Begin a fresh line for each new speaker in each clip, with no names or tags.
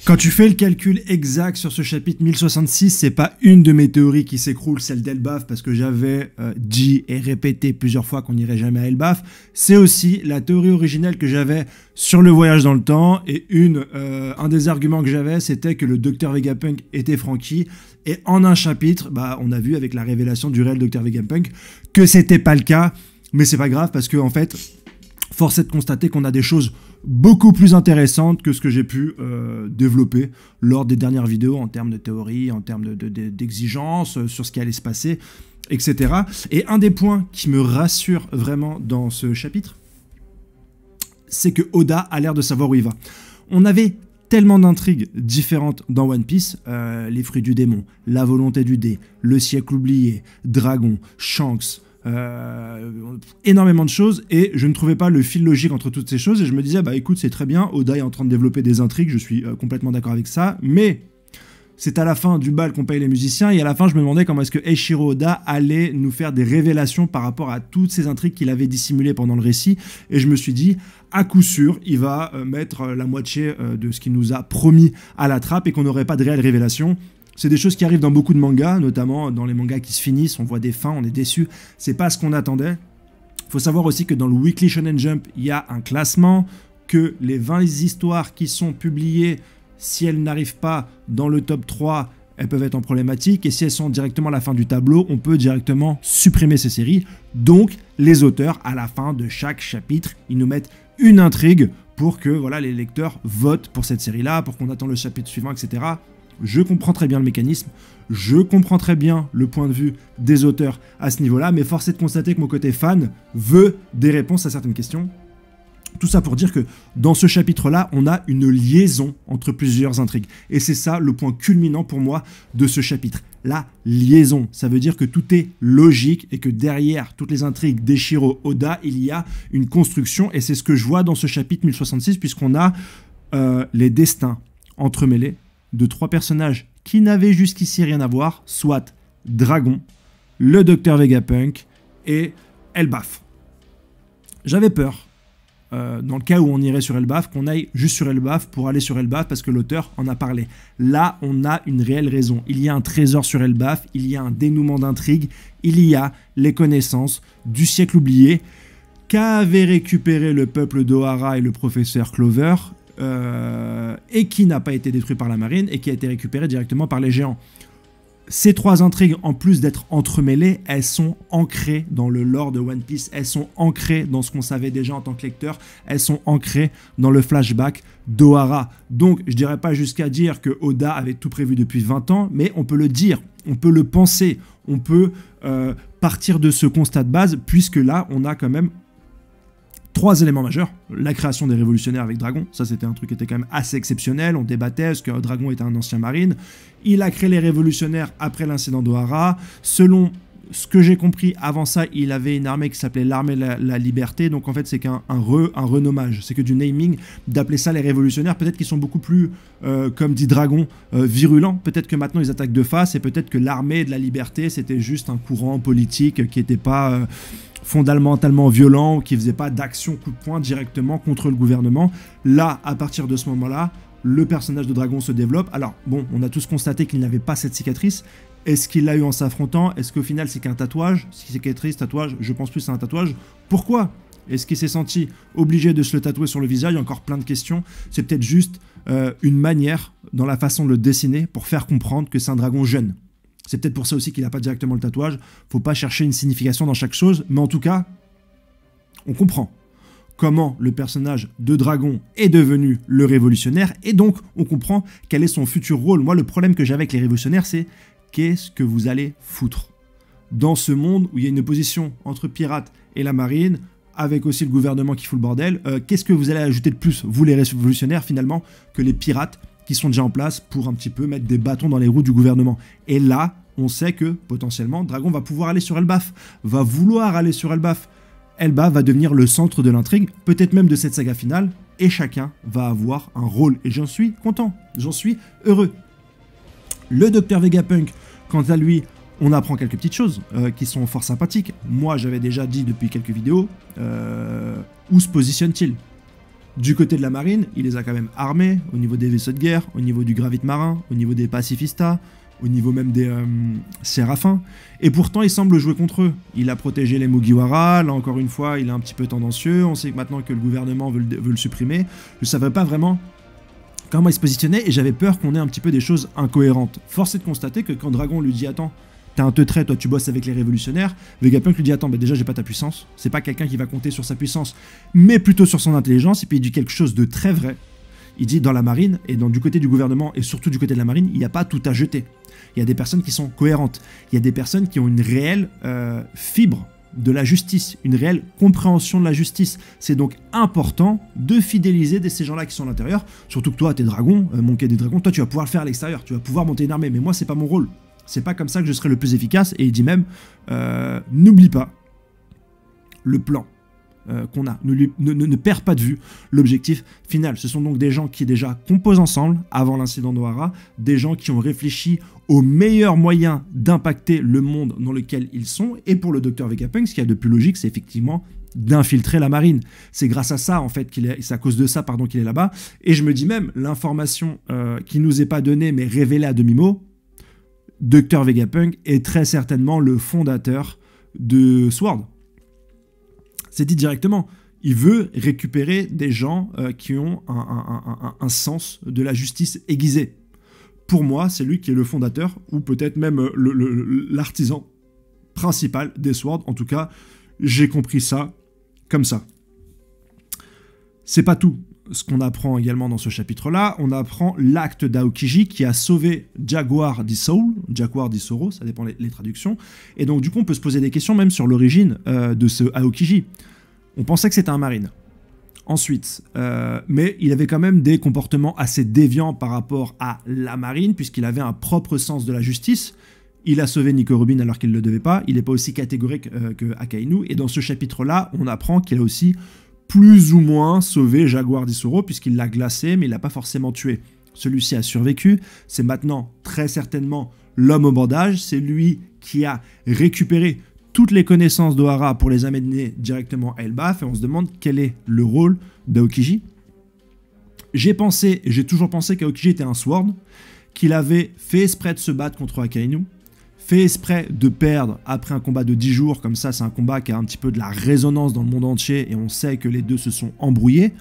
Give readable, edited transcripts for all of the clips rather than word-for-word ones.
Quand tu fais le calcul exact sur ce chapitre 1066, c'est pas une de mes théories qui s'écroule, celle d'Elbaf, parce que j'avais dit et répété plusieurs fois qu'on n'irait jamais à Elbaf. C'est aussi la théorie originelle que j'avais sur le voyage dans le temps, et un des arguments que j'avais, c'était que le Dr Vegapunk était Franky, et en un chapitre, bah, on a vu avec la révélation du réel Dr Vegapunk que c'était pas le cas, mais c'est pas grave, parce que en fait, force est de constater qu'on a des choses beaucoup plus intéressantes que ce que j'ai pu développer lors des dernières vidéos en termes de théorie, en termes d'exigences, sur ce qui allait se passer, etc. Et un des points qui me rassure vraiment dans ce chapitre, c'est que Oda a l'air de savoir où il va. On avait tellement d'intrigues différentes dans One Piece, les fruits du démon, la volonté du dé, le siècle oublié, Dragon, Shanks, énormément de choses, et je ne trouvais pas le fil logique entre toutes ces choses, et je me disais, bah écoute, c'est très bien, Oda est en train de développer des intrigues, je suis complètement d'accord avec ça, mais c'est à la fin du bal qu'on paye les musiciens, et à la fin je me demandais comment est-ce que Eiichiro Oda allait nous faire des révélations par rapport à toutes ces intrigues qu'il avait dissimulées pendant le récit, et je me suis dit, à coup sûr, il va mettre la moitié de ce qu'il nous a promis à la trappe, et qu'on n'aurait pas de réelle révélation. C'est des choses qui arrivent dans beaucoup de mangas, notamment dans les mangas qui se finissent, on voit des fins, on est déçu, c'est pas ce qu'on attendait. Il faut savoir aussi que dans le Weekly Shonen Jump, il y a un classement, que les 20 histoires qui sont publiées, si elles n'arrivent pas dans le top 3, elles peuvent être en problématique, et si elles sont directement à la fin du tableau, on peut directement supprimer ces séries. Donc, les auteurs, à la fin de chaque chapitre, ils nous mettent une intrigue pour que voilà, les lecteurs votent pour cette série-là, pour qu'on attende le chapitre suivant, etc. Je comprends très bien le mécanisme, je comprends très bien le point de vue des auteurs à ce niveau-là, mais force est de constater que mon côté fan veut des réponses à certaines questions. Tout ça pour dire que dans ce chapitre-là, on a une liaison entre plusieurs intrigues. Et c'est ça le point culminant pour moi de ce chapitre. La liaison, ça veut dire que tout est logique et que derrière toutes les intrigues d'Eiichiro Oda, il y a une construction. Et c'est ce que je vois dans ce chapitre 1066, puisqu'on a les destins entremêlés de 3 personnages qui n'avaient jusqu'ici rien à voir, soit Dragon, le Dr Vegapunk et Elbaf. J'avais peur, dans le cas où on irait sur Elbaf, qu'on aille juste sur Elbaf pour aller sur Elbaf parce que l'auteur en a parlé. Là, on a une réelle raison. Il y a un trésor sur Elbaf, il y a un dénouement d'intrigue, il y a les connaissances du siècle oublié qu'avaient récupéré le peuple d'Ohara et le professeur Clover, et qui n'a pas été détruit par la marine et qui a été récupéré directement par les géants. Ces 3 intrigues, en plus d'être entremêlées, elles sont ancrées dans le lore de One Piece, elles sont ancrées dans ce qu'on savait déjà en tant que lecteur, elles sont ancrées dans le flashback d'Ohara. Donc, je dirais pas jusqu'à dire que Oda avait tout prévu depuis 20 ans, mais on peut le dire, on peut le penser, on peut partir de ce constat de base, puisque là, on a quand même 3 éléments majeurs. La création des révolutionnaires avec Dragon, ça c'était un truc qui était quand même assez exceptionnel, on débattait, est-ce que Dragon était un ancien marine? Il a créé les révolutionnaires après l'incident d'Ohara. Selon ce que j'ai compris, avant ça, il avait une armée qui s'appelait l'armée de la liberté, donc en fait c'est qu'un renommage, c'est que du naming, d'appeler ça les révolutionnaires. Peut-être qu'ils sont beaucoup plus, comme dit Dragon, virulents, peut-être que maintenant ils attaquent de face, et peut-être que l'armée de la liberté c'était juste un courant politique qui n'était pas fondamentalement violent, ou qui faisait pas d'action coup de poing directement contre le gouvernement. Là, à partir de ce moment-là, le personnage de Dragon se développe. Alors, bon, on a tous constaté qu'il n'avait pas cette cicatrice. Est-ce qu'il l'a eu en s'affrontant? Est-ce qu'au final, c'est qu'un tatouage? Cicatrice, tatouage, je pense plus à un tatouage. Pourquoi est-ce qu'il s'est senti obligé de se le tatouer sur le visage? Il y a encore plein de questions. C'est peut-être juste une manière, dans la façon de le dessiner, pour faire comprendre que c'est un dragon jeune. C'est peut-être pour ça aussi qu'il n'a pas directement le tatouage. Faut pas chercher une signification dans chaque chose, mais en tout cas, on comprend comment le personnage de Dragon est devenu le révolutionnaire, et donc on comprend quel est son futur rôle. Moi, le problème que j'ai avec les révolutionnaires, c'est qu'est-ce que vous allez foutre dans ce monde où il y a une opposition entre pirates et la marine, avec aussi le gouvernement qui fout le bordel. Qu'est-ce que vous allez ajouter de plus, vous les révolutionnaires, finalement, que les pirates qui sont déjà en place pour un petit peu mettre des bâtons dans les roues du gouvernement? Et là, on sait que, potentiellement, Dragon va pouvoir aller sur Elbaf, va vouloir aller sur Elbaf. Elbaf va devenir le centre de l'intrigue, peut-être même de cette saga finale, et chacun va avoir un rôle. Et j'en suis content, j'en suis heureux. Le Dr Vegapunk, quant à lui, on apprend quelques petites choses qui sont fort sympathiques. Moi, j'avais déjà dit depuis quelques vidéos, où se positionne-t-il? Du côté de la marine, il les a quand même armés au niveau des vaisseaux de guerre, au niveau du gravite marin, au niveau des pacifistas, au niveau même des Séraphins. Et pourtant, il semble jouer contre eux. Il a protégé les Mugiwara, là encore une fois, il est un petit peu tendancieux. On sait que maintenant que le gouvernement veut le supprimer. Je ne savais pas vraiment comment il se positionnait et j'avais peur qu'on ait un petit peu des choses incohérentes. Force est de constater que quand Dragon lui dit « Attends, t'es un teutret, toi tu bosses avec les révolutionnaires », Vegapunk lui dit « Attends, bah déjà j'ai pas ta puissance. C'est pas quelqu'un qui va compter sur sa puissance, mais plutôt sur son intelligence. » Et puis il dit quelque chose de très vrai. Il dit dans la marine, et du côté du gouvernement, et surtout du côté de la marine, il n'y a pas tout à jeter. Il y a des personnes qui sont cohérentes. Il y a des personnes qui ont une réelle fibre de la justice, une réelle compréhension de la justice. C'est donc important de fidéliser ces gens-là qui sont à l'intérieur. Surtout que toi, t'es dragon, mon quai des dragons, toi tu vas pouvoir le faire à l'extérieur, tu vas pouvoir monter une armée, mais moi c'est pas mon rôle. C'est pas comme ça que je serai le plus efficace. Et il dit même, n'oublie pas le plan qu'on a. Ne perds pas de vue l'objectif final. Ce sont donc des gens qui déjà composent ensemble avant l'incident d'Ohara, des gens qui ont réfléchi aux meilleurs moyens d'impacter le monde dans lequel ils sont. Et pour le docteur Vegapunk, ce qu'il y a de plus logique, c'est effectivement d'infiltrer la marine. C'est grâce à ça, en fait, c'est à cause de ça, pardon, qu'il est là-bas. Et je me dis même, l'information qui nous est pas donnée, mais révélée à demi-mot, Dr Vegapunk est très certainement le fondateur de SWORD. C'est dit directement. Il veut récupérer des gens qui ont un sens de la justice aiguisé. Pour moi, c'est lui qui est le fondateur, ou peut-être même l'artisan principal des SWORD. En tout cas, j'ai compris ça comme ça. C'est pas tout. Ce qu'on apprend également dans ce chapitre-là, on apprend l'acte d'Aokiji qui a sauvé Jaguar d'Issoul, Jaguar d'Isoro, ça dépend les traductions. Et donc du coup, on peut se poser des questions même sur l'origine de ce Aokiji. On pensait que c'était un marine. Ensuite, mais il avait quand même des comportements assez déviants par rapport à la marine, puisqu'il avait un propre sens de la justice. Il a sauvé Nico Robin alors qu'il ne le devait pas. Il n'est pas aussi catégorique que Akainu. Et dans ce chapitre-là, on apprend qu'il a aussi plus ou moins sauvé Jaguar d'Isoro, puisqu'il l'a glacé, mais il l'a pas forcément tué. Celui-ci a survécu, c'est maintenant très certainement l'homme au bandage, c'est lui qui a récupéré toutes les connaissances d'Ohara pour les amener directement à Elbaf, et on se demande quel est le rôle d'Aokiji. J'ai pensé, et j'ai toujours pensé qu'Aokiji était un Sword, qu'il avait fait exprès de se battre contre Akainu, fait exprès de perdre après un combat de 10 jours, comme ça c'est un combat qui a un petit peu de la résonance dans le monde entier et on sait que les deux se sont embrouillés,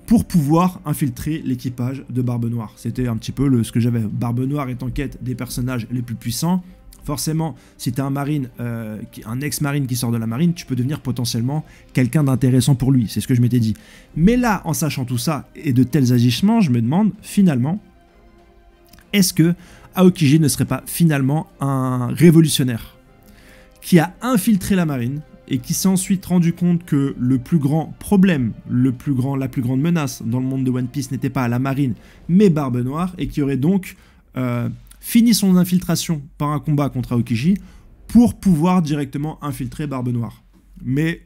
pour pouvoir infiltrer l'équipage de Barbe Noire. C'était un petit peu ce que j'avais. Barbe Noire est en quête des personnages les plus puissants. Forcément, si tu es un marine, un ex-marine qui sort de la marine, tu peux devenir potentiellement quelqu'un d'intéressant pour lui, c'est ce que je m'étais dit. Mais là, en sachant tout ça et de tels agissements, je me demande finalement, est-ce que Aokiji ne serait pas finalement un révolutionnaire qui a infiltré la marine et qui s'est ensuite rendu compte que le plus grand problème, la plus grande menace dans le monde de One Piece n'était pas la marine, mais Barbe Noire, et qui aurait donc fini son infiltration par un combat contre Aokiji pour pouvoir directement infiltrer Barbe Noire. Mais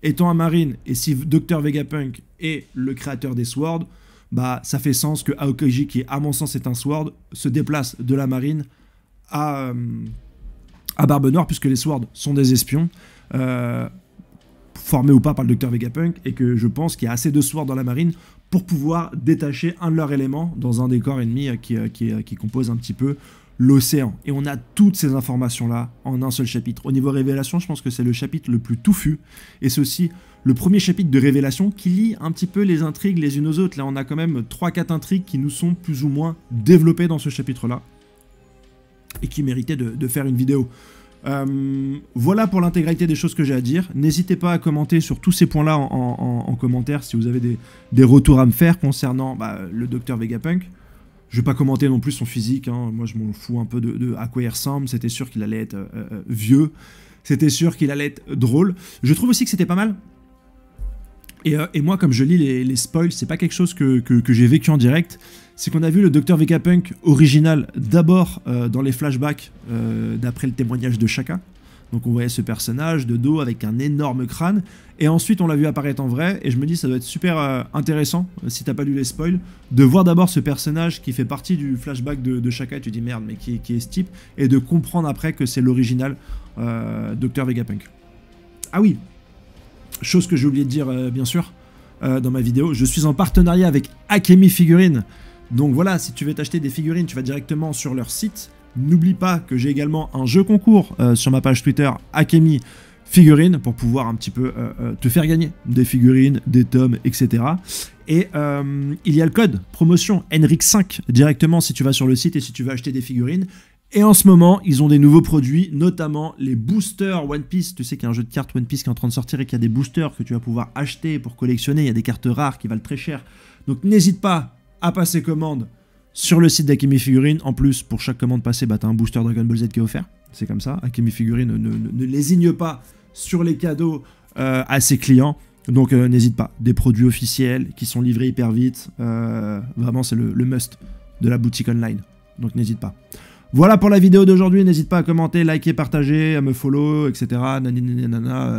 étant un marine, et si Dr Vegapunk est le créateur des Swords, bah, ça fait sens que Aokiji, qui à mon sens est un Sword, se déplace de la marine à Barbe Noire, puisque les Swords sont des espions, formés ou pas par le Dr Vegapunk, et que je pense qu'il y a assez de Swords dans la marine pour pouvoir détacher un de leurs éléments dans un décor ennemi qui compose un petit peu l'océan. Et on a toutes ces informations-là en un seul chapitre. Au niveau révélation, je pense que c'est le chapitre le plus touffu, et c'est aussi le premier chapitre de révélation qui lie un petit peu les intrigues les unes aux autres. Là, on a quand même 3-4 intrigues qui nous sont plus ou moins développées dans ce chapitre-là, et qui méritaient de faire une vidéo. Voilà pour l'intégralité des choses que j'ai à dire. N'hésitez pas à commenter sur tous ces points-là en commentaire si vous avez des retours à me faire concernant le Dr Vegapunk. Je vais pas commenter non plus son physique, hein. Moi je m'en fous un peu de à quoi il ressemble. C'était sûr qu'il allait être vieux, c'était sûr qu'il allait être drôle. Je trouve aussi que c'était pas mal. Et moi, comme je lis les spoils, c'est pas quelque chose que j'ai vécu en direct. C'est qu'on a vu le Dr Vegapunk original d'abord dans les flashbacks d'après le témoignage de Shaka. Donc on voyait ce personnage de dos avec un énorme crâne. Et ensuite on l'a vu apparaître en vrai. Et je me dis ça doit être super intéressant, si t'as pas lu les spoils, de voir d'abord ce personnage qui fait partie du flashback de Shaka. Et tu dis merde, mais qui est ce type? Et de comprendre après que c'est l'original Dr Vegapunk. Ah oui, chose que j'ai oublié de dire bien sûr. dans ma vidéo. Je suis en partenariat avec Akemi Figurines. Donc voilà, si tu veux t'acheter des figurines, tu vas directement sur leur site. N'oublie pas que j'ai également un jeu concours sur ma page Twitter Akemi Figurines pour pouvoir un petit peu te faire gagner des figurines, des tomes, etc. Et il y a le code promotion Henrik5 directement si tu vas sur le site et si tu veux acheter des figurines. Et en ce moment, ils ont des nouveaux produits, notamment les boosters One Piece. Tu sais qu'il y a un jeu de cartes One Piece qui est en train de sortir et qu'il y a des boosters que tu vas pouvoir acheter pour collectionner. Il y a des cartes rares qui valent très cher. Donc n'hésite pas à passer commande sur le site d'Akemi Figurines. En plus, pour chaque commande passée, bah, tu as un booster Dragon Ball Z qui est offert. C'est comme ça. Akemi Figurines ne lésigne pas sur les cadeaux à ses clients. Donc n'hésite pas. Des produits officiels qui sont livrés hyper vite. Vraiment, c'est le must de la boutique online. Donc n'hésite pas. Voilà pour la vidéo d'aujourd'hui, n'hésite pas à commenter, liker, partager, à me follow, etc.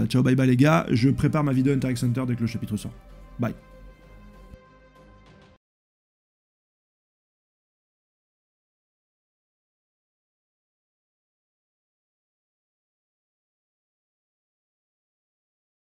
Ciao, bye bye les gars, je prépare ma vidéo Hunter x Hunter dès que le chapitre sort. Bye.